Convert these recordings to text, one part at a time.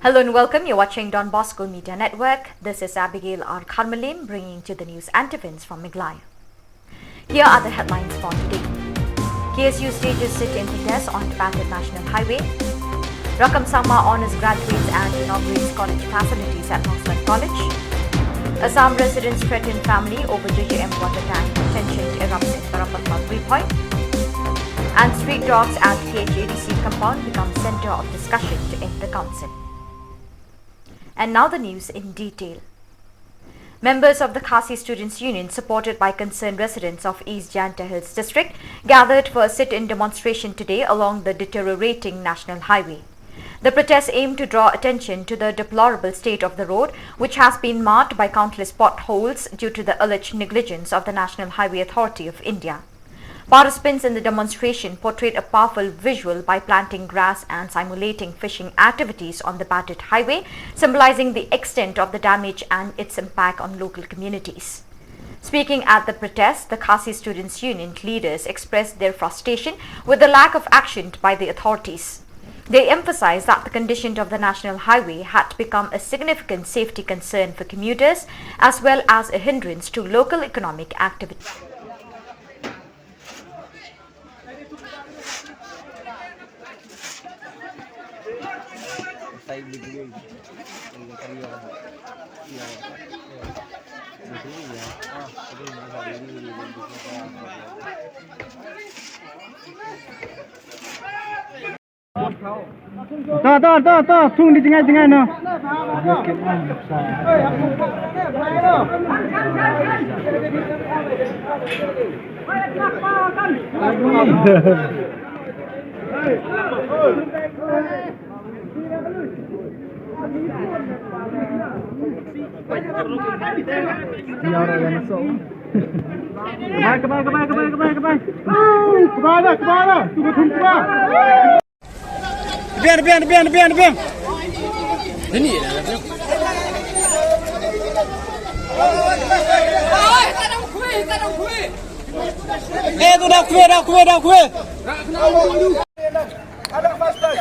Hello and welcome. You're watching Don Bosco Media Network. This is Abigail R. Carmelin bringing to the news and events from Meghalaya. Here are the headlines for today. KSU stages sit-in protest on Barapatha National Highway. Rakam Sama honors graduates and inaugurates college facilities at Nostrand College. Assam residents threaten family over dbm water tank. Tension erupts in Barapatha Rai. And street dogs at PHADC compound become centre of discussion in the council. And now the news in detail. Members of the Khasi Students' Union, supported by concerned residents of East Janta Hills District, gathered for a sit-in demonstration today along the deteriorating National Highway. The protests aim to draw attention to the deplorable state of the road, which has been marked by countless potholes due to the alleged negligence of the National Highway Authority of India. Participants in the demonstration portrayed a powerful visual by planting grass and simulating fishing activities on the battered highway, symbolizing the extent of the damage and its impact on local communities. Speaking at the protest, the Khasi Students' Union leaders expressed their frustration with the lack of action by the authorities. They emphasized that the condition of the national highway had become a significant safety concern for commuters as well as a hindrance to local economic activity. Ta thung di jangai no. Kemana? Tunggu tunggu. Biar. Ini ya. Tanam kue. Tu dah kue. Ada faster.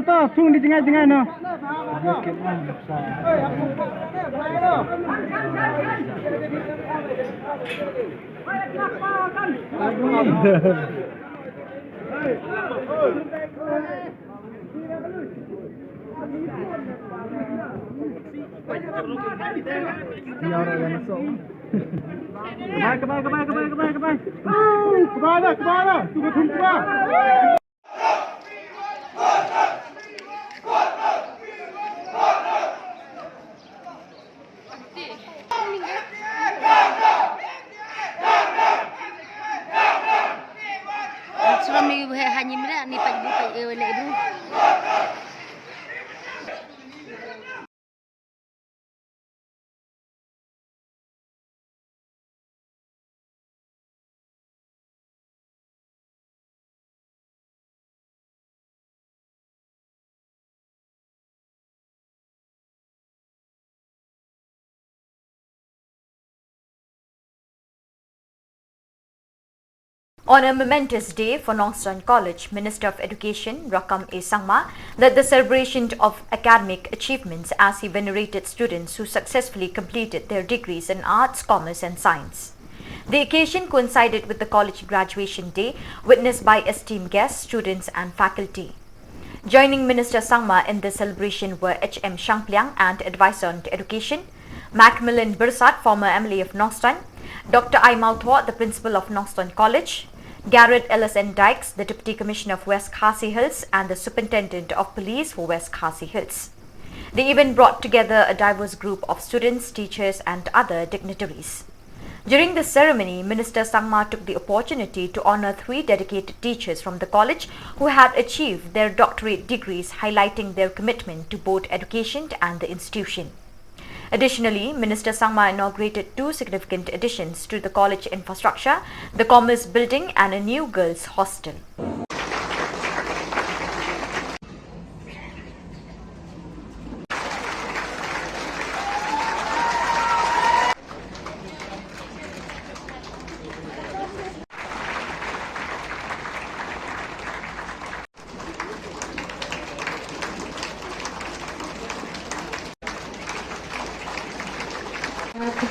Ta thung di jangai no. Kemana? Tunggu tunggu. Suami hanya mira ni pagi oleh ibu. On a momentous day for Nostrand College, Minister of Education Rakam Sangma led the celebration of academic achievements as he venerated students who successfully completed their degrees in arts, commerce and science. The occasion coincided with the college graduation day, witnessed by esteemed guests, students and faculty. Joining Minister Sangma in the celebration were H.M. Shangpliang and Advisor on Education, Macmillan Bursat, former MLA of Nostrand, Dr. I. Malthor, the Principal of Nostrand College, Garrett L.S.N. Dykes, the Deputy Commissioner of West Khasi Hills and the Superintendent of Police for West Khasi Hills. The event brought together a diverse group of students, teachers and other dignitaries. During the ceremony, Minister Sangma took the opportunity to honor 3 dedicated teachers from the college who had achieved their doctorate degrees, highlighting their commitment to both education and the institution. Additionally, Minister Sangma inaugurated 2 significant additions to the college infrastructure, the Commerce Building and a new girls' hostel.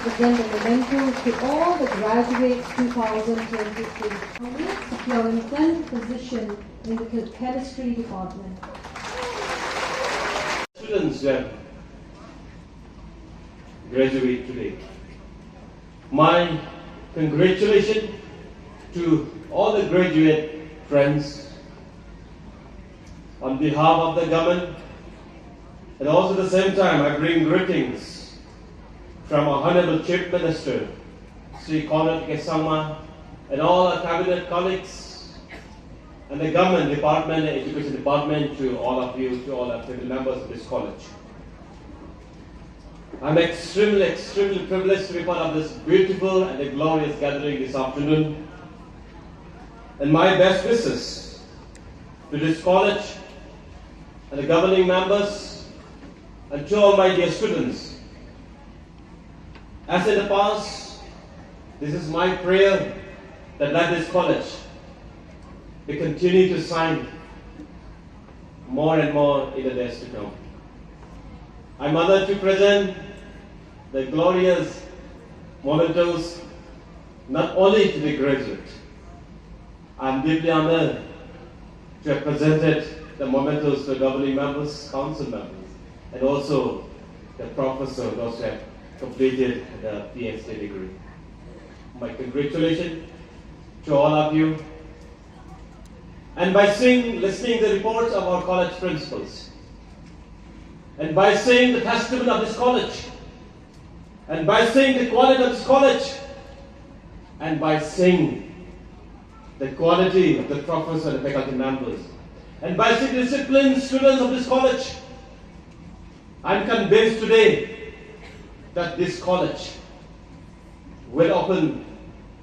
present a memento to all the graduates 2023. Please secure a tenth position in the chemistry department. Students that graduate today, my congratulations to all the graduate friends on behalf of the government, and also at the same time I bring greetings from our Honorable Chief Minister, Sri Konrad Kesama, and all our cabinet colleagues and the government department, the education department, to all of you, to all of the members of this college. I'm extremely privileged to be part of this beautiful and a glorious gathering this afternoon. And my best wishes to this college and the governing members and to all my dear students. As in the past, this is my prayer that let this college be continue to shine more and more in the days to come. I'm honored to present the glorious mementos not only to the graduate. I'm deeply honored to have presented the mementos to the governing members, council members, and also the professor those who have completed the PhD degree. My congratulations to all of you. And by listening to the reports of our college principals, and by seeing the testimony of this college, and by seeing the quality of this college, and by seeing the quality of the professors and faculty members, and by seeing the disciplined students of this college, I'm convinced today that this college will open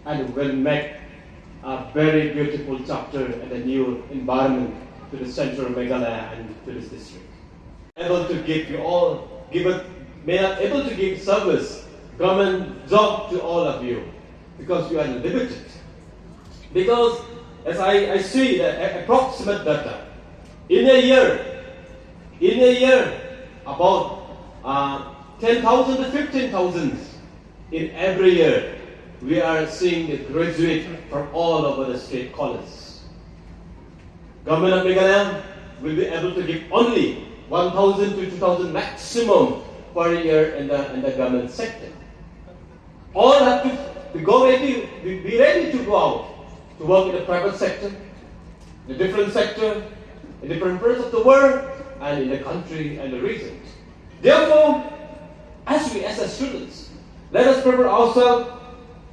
and will make a very beautiful chapter and a new environment to the central Meghalaya and to this district. Able to give you all, able to give service, government job to all of you, because you are limited. Because as I see the approximate data, in a year, about 10,000 to 15,000 in every year, we are seeing the graduate from all over the state colleges. Government of Meghalaya will be able to give only 1,000 to 2,000 maximum per year in the government sector. All have to be ready to go out to work in the private sector, in a different sector, in different parts of the world, and in the country and the region. Therefore, as students, let us prepare ourselves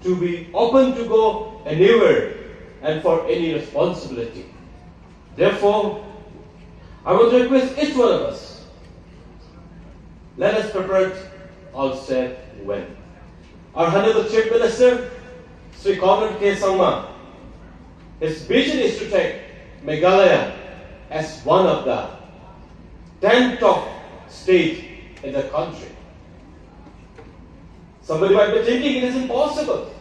to be open to go anywhere and for any responsibility. Therefore, I want to request each one of us, let us prepare ourselves well. Our Honorable Chief Minister, Sri Konrad Kesama, his vision is to take Meghalaya as one of the 10 top states in the country. Somebody might be thinking it is impossible.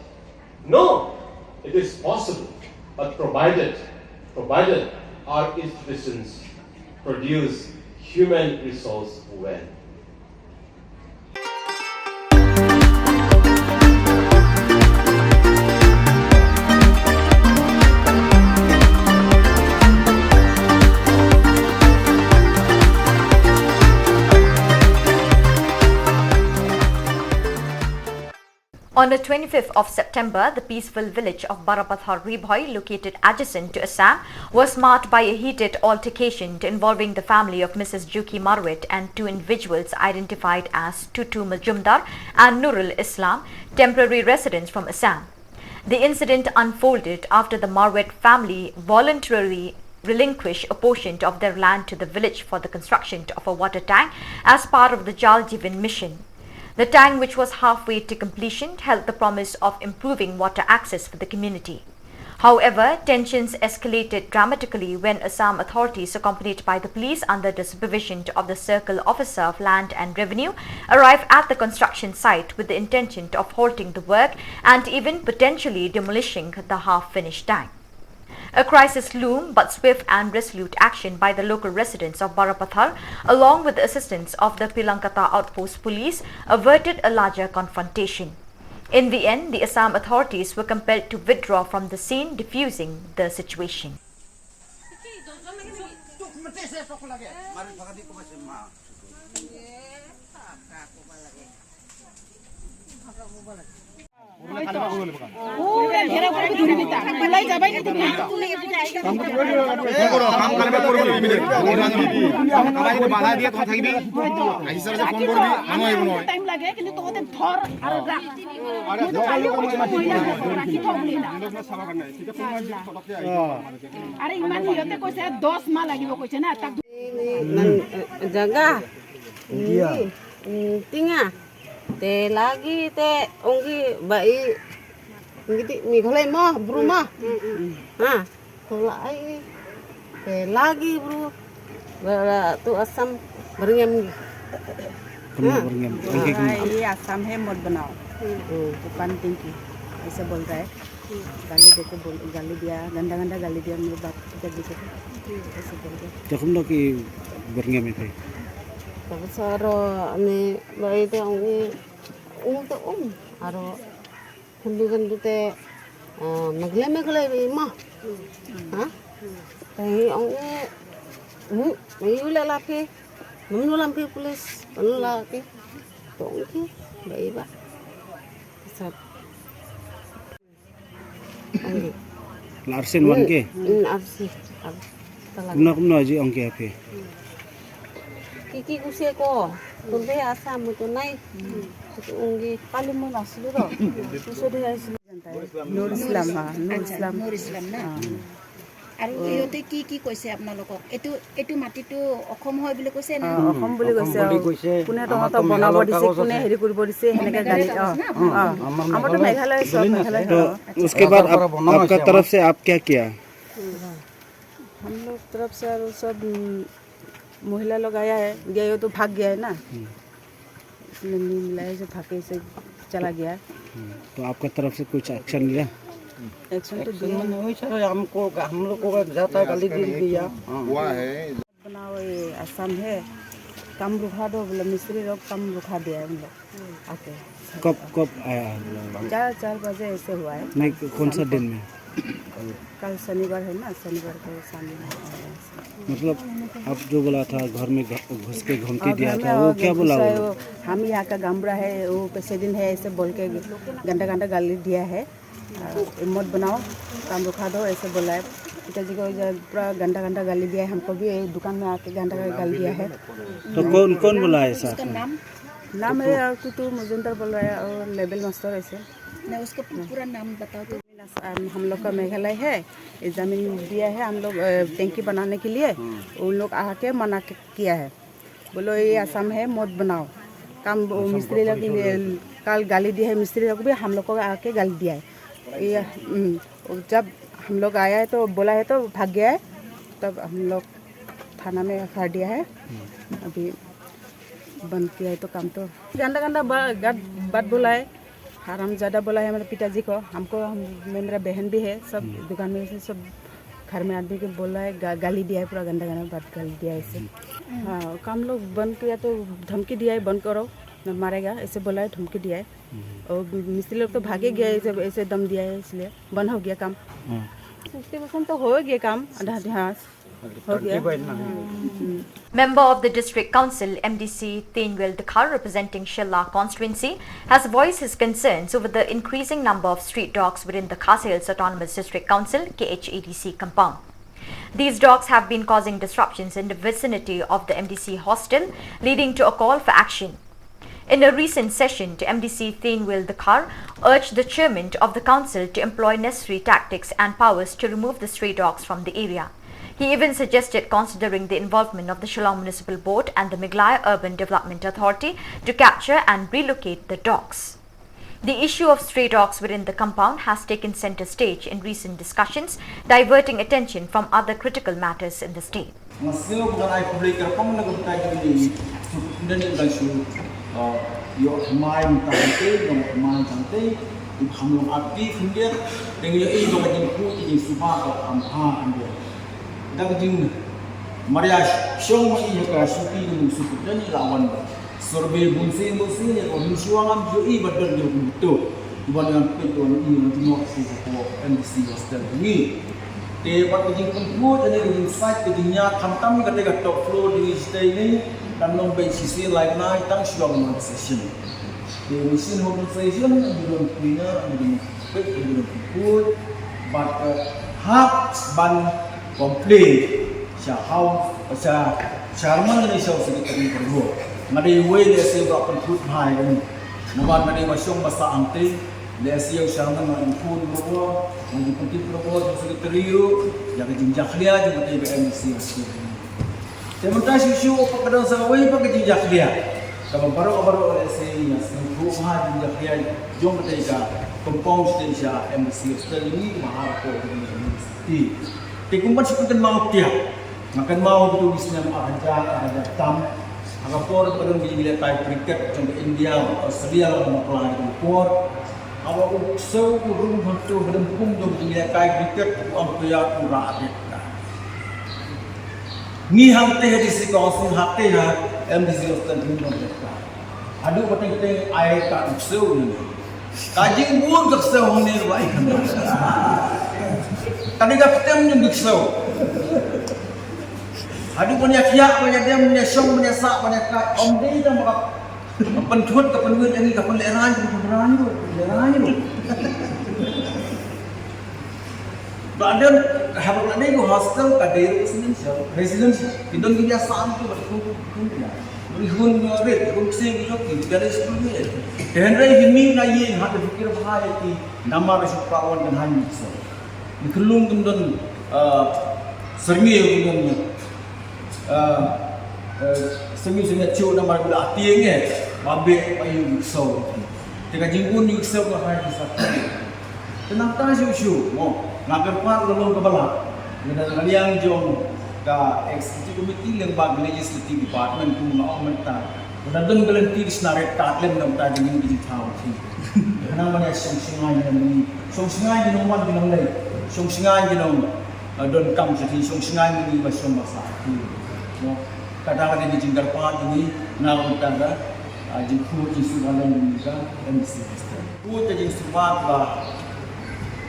No, it is possible, but provided our institutions produce human resource well. On the 25th of September, the peaceful village of Barapatha Rai, located adjacent to Assam, was marked by a heated altercation involving the family of Mrs. Juki Marwet and two individuals identified as Tutu Majumdar and Nurul Islam, temporary residents from Assam. The incident unfolded after the Marwet family voluntarily relinquished a portion of their land to the village for the construction of a water tank as part of the Jal Jeevan mission. The tank, which was halfway to completion, held the promise of improving water access for the community. However, tensions escalated dramatically when Assam authorities, accompanied by the police under the supervision of the Circle Officer of Land and Revenue, arrived at the construction site with the intention of halting the work and even potentially demolishing the half-finished tank. A crisis loomed, but swift and resolute action by the local residents of Barapatha, along with the assistance of the Pilankata outpost police, averted a larger confrontation. In the end, the Assam authorities were compelled to withdraw from the scene, diffusing the situation. Jaga, tinggal, te lagi te onggi bai, gitu, Meghalaya mah, bro mah, tolak te lagi bro, tu Assam beringem, beringem, ये आसाम है मत बनाओ दुकान टिंकी ऐसे बोल रहा है गाली देके गाली दिया गंदा गंदा गाली दिया मेरे बाप जल्दी से ऐसे बोल रहे Jakum no ki beringem itu. Tapos ni bai te onggi, te aro hindi te Meghalaya mah, tapi onggi, may lalaki, lalaki pulis, lalaki, onggi, bai ba, sab, onggi. Larsen wan ke? Arsi, Kumna aji ong ke ape. Kiki kusiya ko, kundi Assam mo to nai, onggi. काली मन आसलो रो दूसरे आसलो जनता है नूर इस्लाम ना আৰু ইহঁতে কি কি কৈছে আপোনালোকক এটো মাটিটো অসম হয় বুলি কৈছে না অসম বুলি কৈছে কোনে তহঁতক বনাব দিছে কোনে হেৰি কৰিব দিছে হেনেকে গালি আমাৰটো মেঘালয় সব মেঘালয় तो उसके बाद आपका तरफ से आप क्या किया? हम लोग तरफ से और सब महिला लोग आया है गया तो भाग गया है ना इसलिए नहीं मिला है जो भागे से चला गया तो आपका तरफ से कुछ एक्शन लिया? एक्शन तो दिया हम लोग को जाता गाली दिया हुआ है बनाओ ये आसाम है काम रुखा दो बोले मिस्त्री लोग काम रुखा दिया है हम लोग आके कब आया? 4 बजे ऐसे हुआ है नहीं, कौन सा दिन में? कल शनिवार है ना शनिवार को सामने मतलब आप जो बोला था घर में घुस के धमकी दिया था वो क्या बोला? हम यहाँ का गामरा है वो पैसे दिन है ऐसे बोल के गंदा गंदा गाली दिया है मत बनाओ काम रुखा दो ऐसे बोला है पिताजी को पूरा गंदा गंदा गाली दिया है हमको भी दुकान में आके गंदा गाली दिया है तो कौन बोला है साथ में? नाम है और तू मुजिंदर बोल रहा है और लेवल मास्टर ऐसे मैं उसका पूरा नाम बताओ तो हम लोग का मेघालय है ये ज़मीन दिया है हम लोग टैंकी बनाने के लिए उन लोग आके मना किया है बोलो ये आसाम है मत बनाओ काम मिस्त्री लोग कल गाली दिया है मिस्त्री लोग भी हम लोग को आके गाली दिया है ये जब हम लोग आया है तो बोला है तो भाग गया है तब हम लोग थाना में एफ दिया है अभी बंद किया है तो काम तो गंदा गंदा बात बोला है हराम ज़्यादा बोला है मेरे पिताजी को हमको मेरा बहन भी है सब दुकान में से सब घर में आदमी के बोला है गाली दिया है पूरा गंदा गंदा बात गाली दिया है ऐसे हाँ काम लोग बंद किया तो धमकी दिया है बंद करो मारेगा ऐसे बोला है धमकी दिया है और मिस्त्री लोग तो भागे गया है जब ऐसे दम दिया है इसलिए बंद हो गया काम 60% तो हो गया काम आधा हाँ हो गया Member of the District Council, MDC Thenwel Dakhar, representing Shillong constituency, has voiced his concerns over the increasing number of street dogs within the Khas Hills Autonomous District Council KHADC compound. These dogs have been causing disruptions in the vicinity of the MDC hostel, leading to a call for action. In a recent session, MDC Thenwel Dakhar urged the chairman of the council to employ necessary tactics and powers to remove the stray dogs from the area. He even suggested considering the involvement of the Shillong Municipal Board and the Meghalaya Urban Development Authority to capture and relocate the dogs. The issue of stray dogs within the compound has taken center stage in recent discussions, diverting attention from other critical matters in the state. हम लोग aktif dia dengan ini juga jengku jadi suha atau amha anda dah jeng Maria Shillong ini juga suki dengan suku dan lawan survei bunsin ni orang suang am joi betul dia betul bukan yang itu ini nanti mau suku MDC hostel ini tepat jeng pun ada jeng site jengnya kantam kata top floor di stay ini dan nombor sisi lain naik tang Shillong session. The mission organization belum punya, belum fit, belum ikut, but hak ban komplain, siapa charman ni siapa sedikit perlu. Mari way lesi berapa pun hai kan, namun mari masuk masa anti lesi yang charman mari pun berapa, mari penting berapa sedikit teriu, jaga jinjak dia juga dbmnTv Shillong. Sementara isu pekerjaan sawai pakai jinjak dia. Kalau baru lesi yang rumah jinjak dia jom mereka kompon station MDC hostel ini mahal ko universiti. Tikumpan seperti mau dia, makan mau betul bisnya ada tam, agak por pada bila type cricket contoh India, Australia maklai por. Awak usau rumah tu berempung jom bila type cricket uang pria kurang. Ni hante di sekolah hante MDC hostel ini mereka. Aduh penting-penting air tak usau ni. Kaji pun tak usau ni baik. Tadi kapten yang usau. Aduh punya kiak punya dia punya syong punya sak punya kat. Om dia dah mak pentuan kepenuhan ini kapal leran tu. Badan habis ada itu hostel kadai residence itu dia sampai berkumpul. Rihun ngarit, rumsi itu kita sebenarnya. Henry ini naik hati fikir bahaya ti nama besok perawan dan hanya so. Dikelung kemudian seringi kemudian cium nama bila tiangnya babe payu so. Jika jingkun so bahaya satu. Tenang tak siu mo. Ngakan par lalu ke bawah. Kita liang jom ka executive committee yang bag legislative department ku mau mentah. Dan don galanti di snaret katlem nam ta jing di town ti. Nang mana song-songai ni. Song-songai di nomor di nolai. Song-songai di nom don kam sati song-songai ni basong masa ti. No. Kadang-kadang di jinggar pa ini na utara jing ku di suwalan ni ka MDC. Ku ta jing suwat ba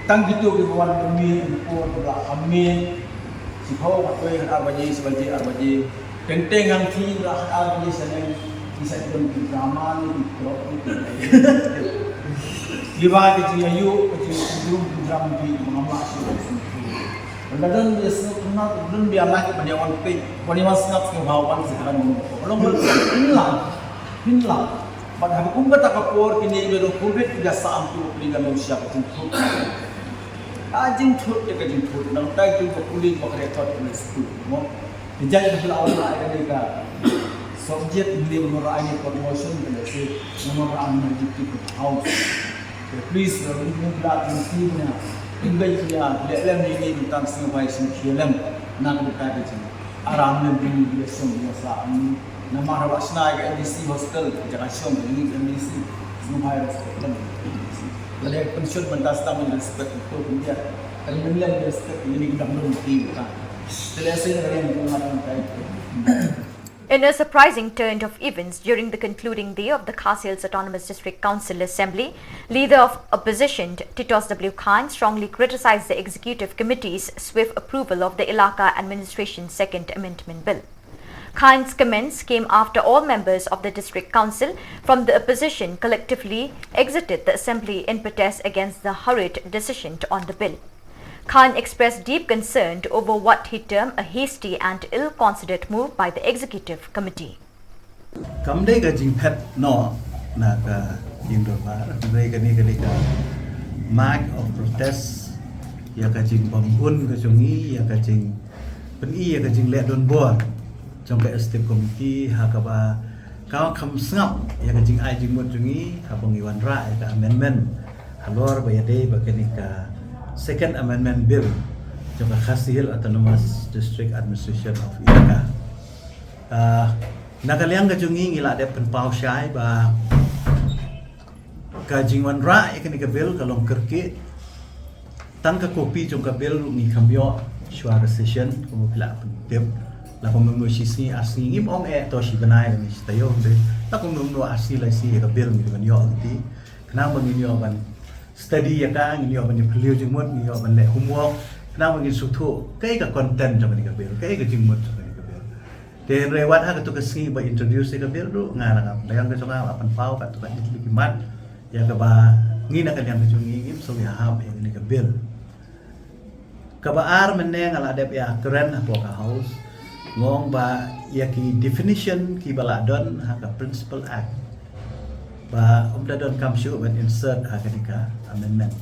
tang gitu ke kawan kami impor pula amin si kau pakai arbaji sebagai arbaji kenteng yang ti lah arbaji sana bisa dalam drama ni pro liba ke ayu ke drum drama di mengamak sih dan dia senang dan dia lah pada orang Peit pada masa nak bawa sekarang orang hilang pada hukum kata kapor ini dia kulit tidak sampai dengan manusia kecil Ajing thut ke jing thut nang tai tu kulit makretot tulis tu mo dijai betul awal ai ka subject beli nomor ini promotion ke si nomor an di house please ini belat ini na inggai dia lelem ini tentang singai sin khilam nang kita di sini aram ne bini dia som masa ini nama rawasna ke MDC hostel jangan som ini MDC singai hostel Lalu pensiun mentastam respect itu kemudian kami menilai respect ini kita belum tiba. Selesai dengan pengalaman itu. In a surprising turn of events during the concluding day of the Khas Hills Autonomous District Council Assembly, leader of opposition Titos W. Khan strongly criticized the Executive Committee's swift approval of the Ilaka Administration's Second Amendment Bill. Khan's comments came after all members of the District Council from the opposition collectively exited the Assembly in protest against the hurried decision on the bill. Khan expressed deep concern over what he termed a hasty and ill-considered move by the Executive Committee. Kamdai ka jing pet no na ka jing do ba kamdai ka ni ka mark of protest ya ka jing bambun ka jungi ya ka jing peni ya ka jing le don bor trong cái Executive Committee hakaba kau kham sngap ya ka jing ai jing mo jungi habang iwan ra ka amendment halor ba yade ba kenika Second Amendment Bill trong cái Khas Hills Autonomous District Administration of Ilaka nakaliang ka jungi ngila de penpau syai ba ka jingwan ra ya kan ka bill kalong kerke tang ka kopi jong ka bill ni kambyo suara session ko pila tip la ko no sisi asni im ong to si banai ni stayo de ta ko no asni la si ka bill ni ban yo ti kana bang ni yo ban study ya ka ni yo ban ni piliu jing mot ni yo ban le homework kana bang ni suthu kai ka content jong ni ka bill kai ka jing mot jong ni ka bill de rewat ha ka to ka si ba introduce ka bill ru ngara ka dayang ka songa apan pau ka to ka ni kimat ya ka ba ngi na ka yang jong ni so ya ha ba ni ka bill ka ba ar meneng ala dep ya keren apo ka house ngong ba ya ki definition ki bala don ha ka principal act ba umda don kam shu ban insert ha ka amendment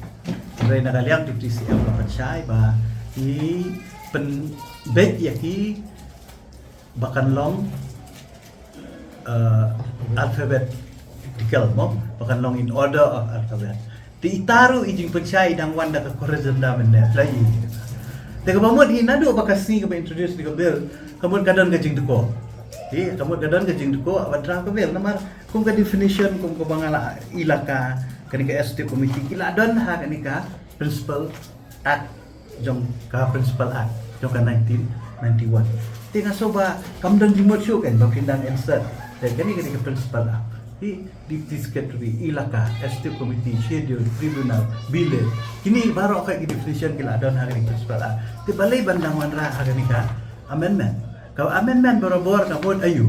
re na kaliang di TCM ba panchai ba i pen bet ya ki bakan long alphabetical mo bakan long in order of alphabet ti itaru ijing panchai dang wanda ka korezenda menne lai teka pamut hina do bakasi ka introduce ni ka bill kamun kadon ka jing duko di kamun kadon ka jing duko wadra ka bill namar kum ka definition kum ko bangala ilaka kanika ST committee kila don ha kanika principal act jong ka principal act jong ka 1991 tinga soba kam don jimot shu kan bakindan insert dan kanika principal act di secretary ilaka ST committee schedule tribunal bile kini baru ka definition kila don ha kanika principal act ti balai bandang wanra ha kanika amendment ka amendment barobor kamod ayu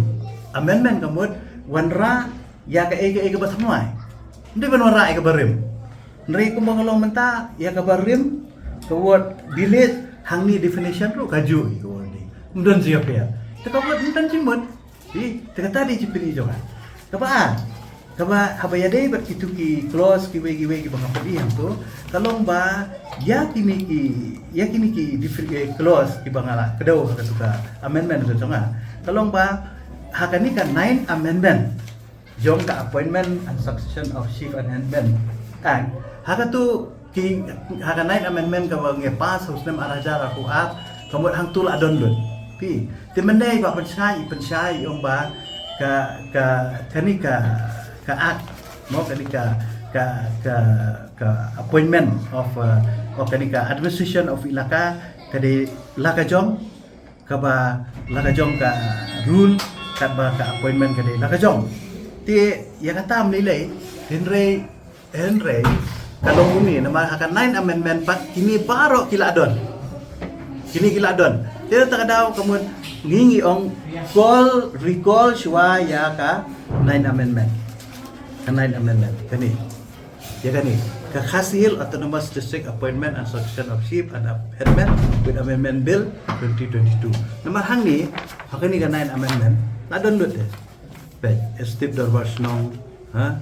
amendment kamod wanra ya ka ega basamai ndi ban wanra ega barim nri ko mangalong menta ya ka barim ka word delete hangni definition ro kaju ko ni mdon siap ya ta ka word ntan cimot di ta tadi cipili jo ka ba habaya dei bat itu ki close ki we bang padi ham to kalong ba ya kini ki different close ki bangala kedau ka suka amendment so nga kalong ba hakani ka 9 amendment jong ka appointment and succession of chief amendment kan haka tu ki haka 9 amendment ka bang pass husnem arajar aku at kamot hang tul adon lut pi temendai ba pensyai ong ba ka act mo kanika ka appointment of kanika administration of ilaka kade laka jong ka rule kat ba ka appointment kade laka jong ti ya katam nilai Henry kalau ini nama akan 9 amendment pak kini baru kila adon tidak tak ada kamu ngingi ong recall shua ya ka 9 amendment kani ya kani ka hasil autonomous district appointment and succession of chief and amendment with amendment bill 2022 nama hang ni hakani ka 9 amendment ladon lut baik step darwas nong ha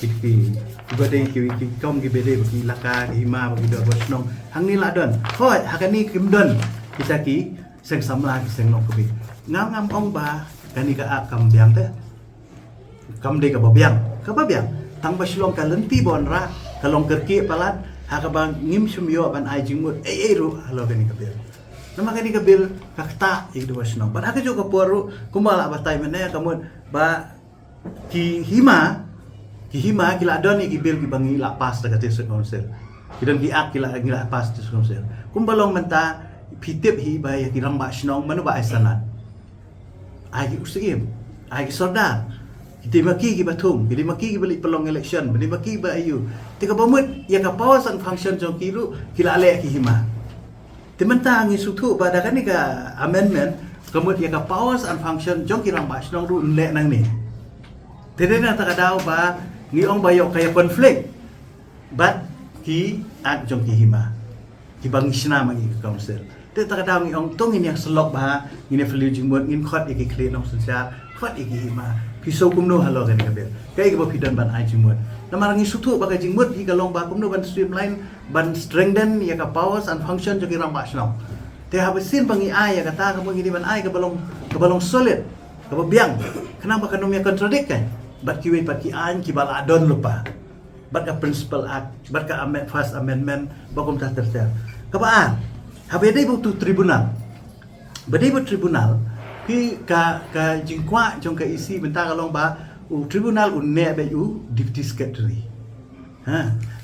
iki ibadai ki kom ki bede bagi laka hima bagi darwas nong hang ni ladon hoi hakani kimdon kita ki seng samla ki seng nok bi ngam ong ba kani ka akam biang te kam de ka babiang tang ba Shillong ka lenti bonra kalong kerki palat ha ka bang ngim sumyo ban ai jingmut ru halo kani ka bil nama kani ka bil kakta ik do wasno ban ha ka jo ka poru kumala batay mena kamon ba ki hima kila don ki bil ki bangi la pas daga district council kidon ki ak kila pas district council kumbalong menta pitip hi ba ya kirang ba snong manu ba aisanat ai ki usigim ai ki soda kita maki ki batum kita maki ki balik pelong election beli maki ba ayu tika pamut ya ka powers and function jong kiru kila ale ki hima timenta ngi suthu ba da kan ni ka amendment kamut ya ka powers and function jong kirang ba snong ru le nang ni tede na ta kadau ba ngi ong bayok kaya konflik bat ki at jong ki hima ki bang isna mangi council te ta kadau ngi ong tong ini yang selok ba ini value jingmot ngin khot iki clean ong sensya khot iki hima pisau kumno halo kan kabel kai ka pidan ban ai jingmot namarangi suthu ba ka jingmot hi kalong ba kumno ban streamline ban strengthen ya ka powers and function jong kirang ba snong te habesin pangi ai ya kata ka pangi ban ai ka balong solid ka biang kenapa kanomia contradict kan bat kiwe pat ki an ki bala adon lupa bat ka principal act bat ka first amendment bakom ta terter kabaan habede bu tu tribunal bade bu tribunal ki ka jingkwa jong ka isi benta kalong ba u tribunal unne be u deputy secretary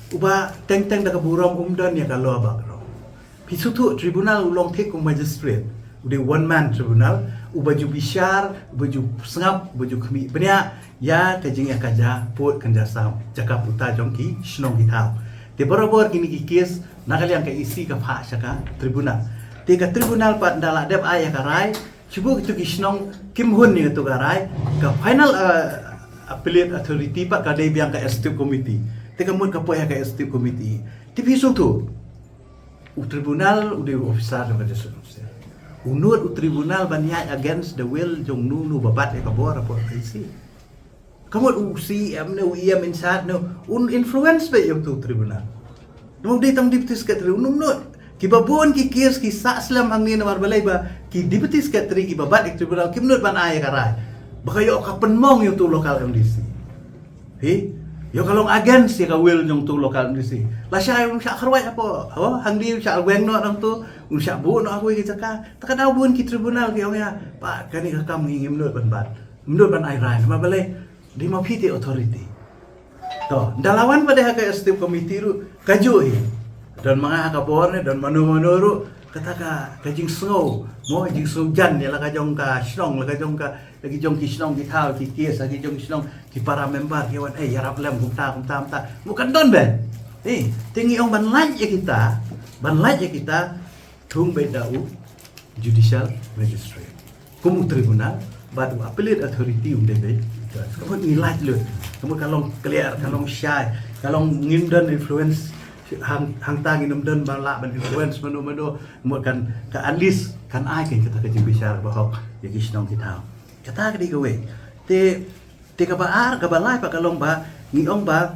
Uba teng-teng da kaburam umdan ya kalau abak ro. Pisutu tribunal ulong tek kum magistrate. Udah one man tribunal, uba ju bishar, uba ju sengap, uba ju kemi. Benya ya kajing ya kaja pot kanjasam jaka puta jongki shnong gitau. Te borobar kini ki kes nakaliang ka isi ka pha shaka tribunal. Te ka tribunal pat ndala dep aya ka rai, chubu itu ki shnong kim hun ni tu ka rai, ka final appellate authority pat ka dei biang ka executive committee. Te ka mut ka poya ka executive committee. Te pisu tu tribunal udah officer da magistrate. Unut tribunal banyak against the will jong nu babat ka bor rapor isi. Kamu usi amne uia insat no influence be yung tu tribunal. No di tam deputy secretary unut ki babon ki case ki sa slam ang ni namar balay ba ki deputy secretary ki babat tribunal ki menut ban aya karai. Baka yo ka penmong yung tu local MDC. Yo kalong against ya ka will yung tu local MDC. La siya yung siya karway apo. Hang di siya alweng no ang tu siya bu no ako kita ka. Takadaw buon ki tribunal ki ya pa kani ka kam ngim menut ban ay rai namar balay di mapiti authority. To, dalawan pada hak executive committee ru kaju dan mga hakabor ni dan manu-manu ru kataka kajing snow mo jing sujan ya la kajong ka shnong la kajong ka lagi jong ki shnong ki thau ki kes lagi jong shnong ki para member ki wan yarap lem kumta bukan don be tingi ong banlaj ya kita thung be dau judicial magistrate kumu tribunal badu appellate authority be kamu nilai dulu, kamu kalau clear, kalau shy, kalau ngimdan influence hang tang ngimdan balak ban influence mano kan at least kan ai kan kita kajing bicara bahok ya kisnong kita. Kata ka di gawe. Te ka baar ka balai pa kalong ba ngiong ba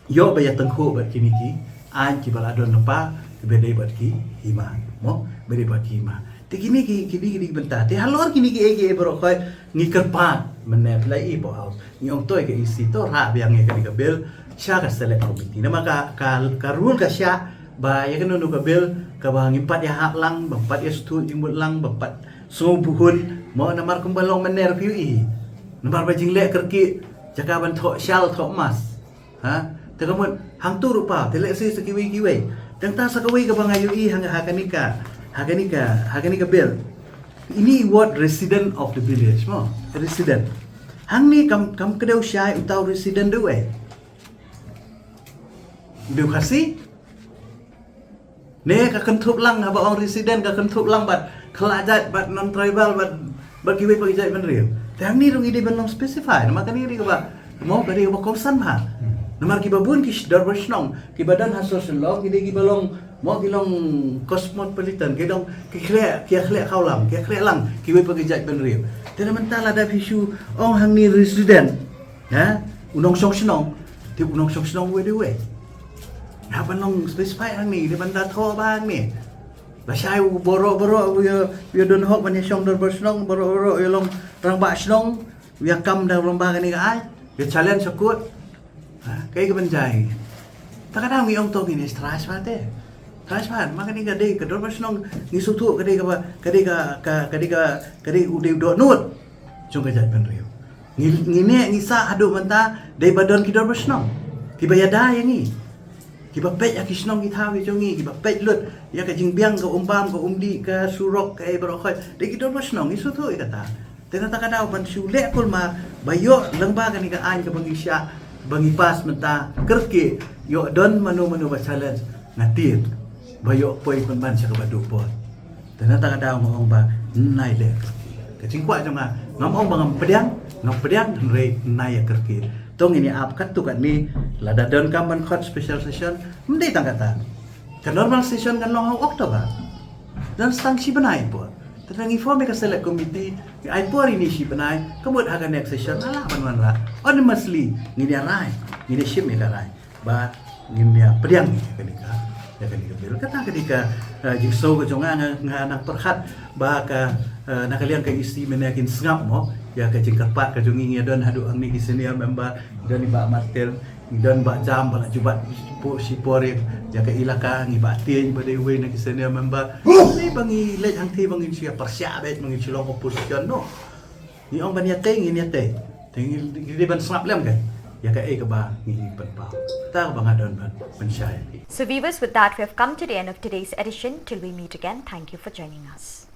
yo ba ya tengku ba kiniki an ki baladon pa bedai bat ki hima mo bedai bat ki hima. Te kini benta te halor kini ki ege bro khoi ngikar pa mene play ipo house nyong toy ke isi to ra biang ye ka bel sya ka select committee nama ka rule ka sya ba ya kan nu ka bel ka ba ngimpat ya hak lang bampat ya stu imut lang bampat so buhun mo namar kumbalong mene review namar ba jingle kerki jaka ban tho shal tho mas te kamun hang tu rupa te le si sakiwi tang ta sakawi ka bangayu hang hakanika bill. Ini ward resident of the village mo. Resident. Hang ni kam kedau syai utau resident du Du kasi? Ne ka kentup lang haba ong resident ka kentup lang bat kelajat bat non tribal bat kiwe pagijat ban real. Hang ni rung ide ban long specify. Nama kani ri ka ba mo ka ri ka ba konsan ha. Namar ki babun ki darwashnong ki badan ha social ki de ki balong mo kilong cosmopolitan kidong kikhle kaulam kikhle lang kiwe pagijat benrib tena mentala da isu ong hang ni resident unong song we dewe ha banong specify hang ni de banda tho bang ni ba sai boro yo don hok ban song dor bersnong boro yo long rang ba snong ya kam da lomba kan ni ka ai yo challenge sakut kai ka banjai takada mi ong to ni stress mate Transparan, maka ni kadai kador pasnong ngisutu kadai udah nut cung kajat penriu ngine ngisa adu manta dai badon kidor pasnong kibayada yang ni kibapet ya kisnong kithawi jongi kibapet lut ya ka jingbiang ka umbam ka umdi ka surok ka ibrokhoy dai kidor pasnong ngisutu kata tenata kadau ban sule kul ma bayo lengba kan ka an ka bangisya bangipas menta kerke yo don manu ba challenge ngatit bayo poi ban sa kabadu po tenata kadau mo ba nai le kacingkwa jonga ngomong bangam pedang re nai kerke tong ini ap kat tu kan ni lada don kaman court special session mendai tangkata kan normal session kan long Oktober dan stangsi benai po tentang informe ka select committee ai po ini si benai kemud akan next session ala ban la honestly ngini rai ngini shim ya rai ba ngini pedang kenika ya kenika bil kata ketika jikso ke jonga nganak perhat ba ka nakalian ka isi menakin sengap mo ya ka jingkapat ka jongi don hadu ang ni senior member dan ba martel dan ba jam bala jubat si pore ya ka ilaka ngi ba tin ba de we na senior member ni bangi le hang thi bangi sia persya bet bangi Shillong opposition no ni ong bania teng ni te teng di ban snap lem kan ya ka e ka ba ngi pan pa ta ba ngadon ban man shai. So viewers, with that we have come to the end of today's edition. Till we meet again, thank you for joining us.